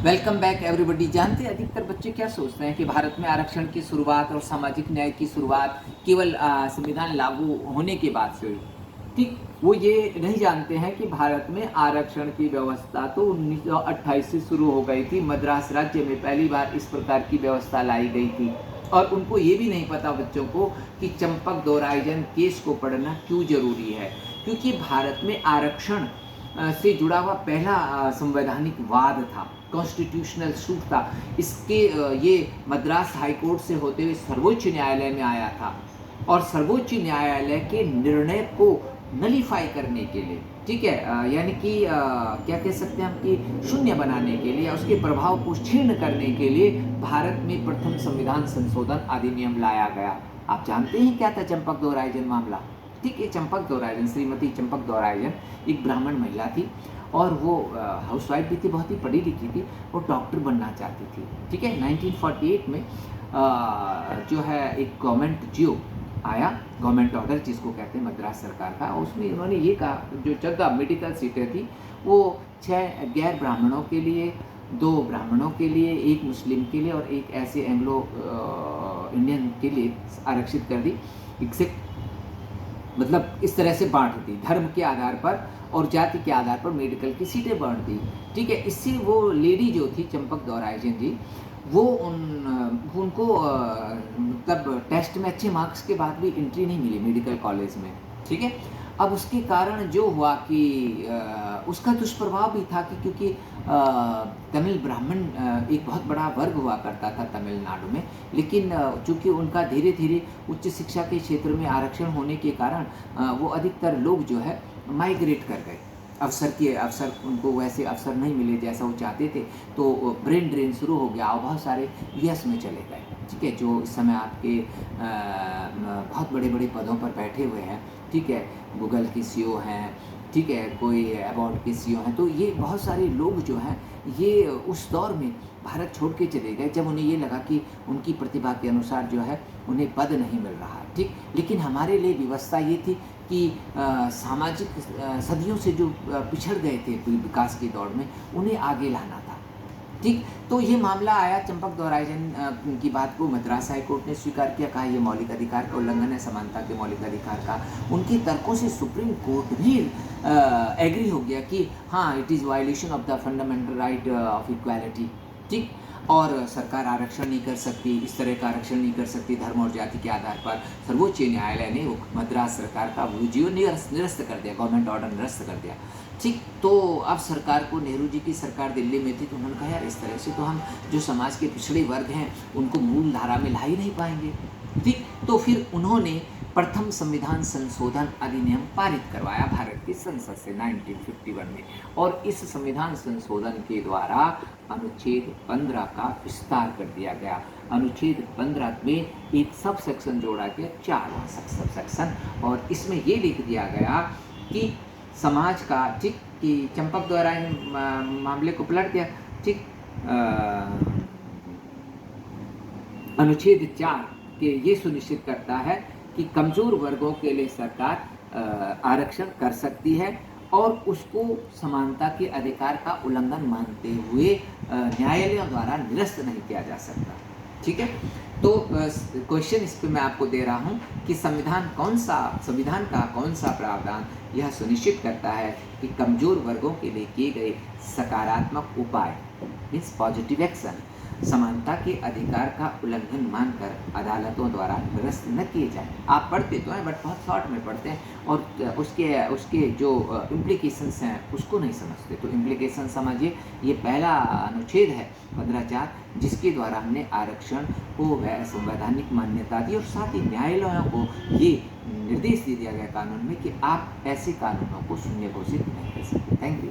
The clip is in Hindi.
Welcome back everybody. जानते हैं अधिकतर बच्चे क्या सोचते हैं कि भारत में आरक्षण की शुरुआत और सामाजिक न्याय की शुरुआत केवल संविधान लागू होने के बाद से हुई। ठीक, वो ये नहीं जानते हैं कि भारत में आरक्षण की व्यवस्था तो 1928 से शुरू हो गई थी। मद्रास राज्य में पहली बार इस प्रकार की व्यवस्था लाई गई थी। और उनको ये भी नहीं पता बच्चों को कि चंपक दोराइजन केस को पढ़ना क्यों जरूरी है, क्योंकि भारत में आरक्षण से जुड़ा हुआ पहला संवैधानिक वाद था, कॉन्स्टिट्यूशनल सूट था। इसके ये मद्रास हाई कोर्ट से होते हुए सर्वोच्च न्यायालय में आया था और सर्वोच्च न्यायालय के निर्णय को नलीफाई करने के लिए, ठीक है, यानी कि क्या कह सकते हैं हम कि शून्य बनाने के लिए, उसके प्रभाव को क्षीण करने के लिए भारत में प्रथम संविधान संशोधन अधिनियम लाया गया। आप जानते हैं क्या था चंपक दोराइजन मामला? ठीक है, चंपक दोराइजन, श्रीमती चंपक दोराइजन एक ब्राह्मण महिला थी और वो हाउसवाइफ भी थी, बहुत ही पढ़ी लिखी थी, वो डॉक्टर बनना चाहती थी। ठीक है, 1948 में जो है एक गवर्नमेंट जियो आया, गवर्नमेंट ऑर्डर जिसको कहते हैं मद्रास सरकार का। उसमें उन्होंने ये कहा जो 14 मेडिकल सीटें थी वो 6 गैर ब्राह्मणों के लिए, 2 ब्राह्मणों के लिए, 1 मुस्लिम के लिए और 1 ऐसे एंग्लो इंडियन के लिए आरक्षित कर दी। एग्जैक्ट मतलब इस तरह से बांट दी, धर्म के आधार पर और जाति के आधार पर मेडिकल की सीटें बांट दी। ठीक है, इससे वो लेडी जो थी चंपक दोराइजन जी, वो उनको मतलब टेस्ट में अच्छे मार्क्स के बाद भी एंट्री नहीं मिली मेडिकल कॉलेज में। ठीक है, अब उसके कारण जो हुआ कि उसका दुष्प्रभाव भी था कि क्योंकि तमिल ब्राह्मण एक बहुत बड़ा वर्ग हुआ करता था तमिलनाडु में, लेकिन चूँकि उनका धीरे धीरे उच्च शिक्षा के क्षेत्र में आरक्षण होने के कारण वो अधिकतर लोग जो है माइग्रेट कर गए। अवसर उनको वैसे अवसर नहीं मिले जैसा वो चाहते थे, तो ब्रेन ड्रेन शुरू हो गया और बहुत सारे यूएस में चले गए। ठीक है, जो इस समय आपके बहुत बड़े बड़े पदों पर बैठे हुए हैं। ठीक है, गूगल के सीईओ हैं, ठीक है, कोई अबाउट के सीईओ हैं। तो ये बहुत सारे लोग जो हैं ये उस दौर में भारत छोड़ के चले गए जब उन्हें ये लगा कि उनकी प्रतिभा के अनुसार जो है उन्हें पद नहीं मिल रहा। ठीक, लेकिन हमारे लिए व्यवस्था ये थी कि सामाजिक सदियों से जो पिछड़ गए थे विकास की दौड़ में, उन्हें आगे लाना था। ठीक, तो ये मामला आया चंपक दोराइजन की बात को मद्रास हाई कोर्ट ने स्वीकार किया, कहा ये मौलिक अधिकार का उल्लंघन है, समानता के मौलिक अधिकार का। उनके तर्कों से सुप्रीम कोर्ट भी एग्री हो गया कि हाँ, it is violation of the fundamental right of equality. ठीक, और सरकार आरक्षण नहीं कर सकती, इस तरह का आरक्षण नहीं कर सकती धर्म और जाति के आधार पर। सर्वोच्च न्यायालय ने मद्रास सरकार का वो जियो निरस्त कर दिया, गवर्नमेंट ऑर्डर निरस्त कर दिया। ठीक, तो अब सरकार को, नेहरू जी की सरकार दिल्ली में थी, तो उन्होंने कहा यार इस तरह से तो हम जो समाज के पिछड़े वर्ग हैं उनको मूल धारा में ला ही नहीं पाएंगे। ठीक, तो फिर उन्होंने प्रथम संविधान संशोधन अधिनियम पारित करवाया भारत की संसद से 1951 में, और इस संविधान संशोधन के द्वारा अनुच्छेद 15 का विस्तार कर दिया गया। अनुच्छेद 15 में एक सब सेक्शन जोड़ा गया, 4वां सब सेक्शन, और इसमें ये लिख दिया गया कि समाज का, ठीक, कि चंपक द्वारा मामले को पलट दिया। ठीक, अनुच्छेद 4 के ये सुनिश्चित करता है कि कमजोर वर्गों के लिए सरकार आरक्षण कर सकती है और उसको समानता के अधिकार का उल्लंघन मानते हुए न्यायालयों द्वारा निरस्त नहीं किया जा सकता। ठीक है, तो क्वेश्चन इस पे मैं आपको दे रहा हूँ कि संविधान का कौन सा प्रावधान यह सुनिश्चित करता है कि कमजोर वर्गों के लिए किए गए सकारात्मक उपाय, मीन्स पॉजिटिव एक्शन, समानता के अधिकार का उल्लंघन मानकर अदालतों द्वारा निरस्त न किए जाए। आप पढ़ते तो हैं बट बहुत शॉर्ट में पढ़ते हैं और उसके जो इम्प्लीकेशंस हैं उसको नहीं समझते। तो इम्प्लीकेशन समझिए, ये पहला अनुच्छेद है 15(4) जिसके द्वारा हमने आरक्षण को संवैधानिक मान्यता दी और साथ ही न्यायालयों को ये निर्देश दे दिया गया कानून में कि आप ऐसे कानूनों को शून्य घोषित नहीं कर सकते। Thank you.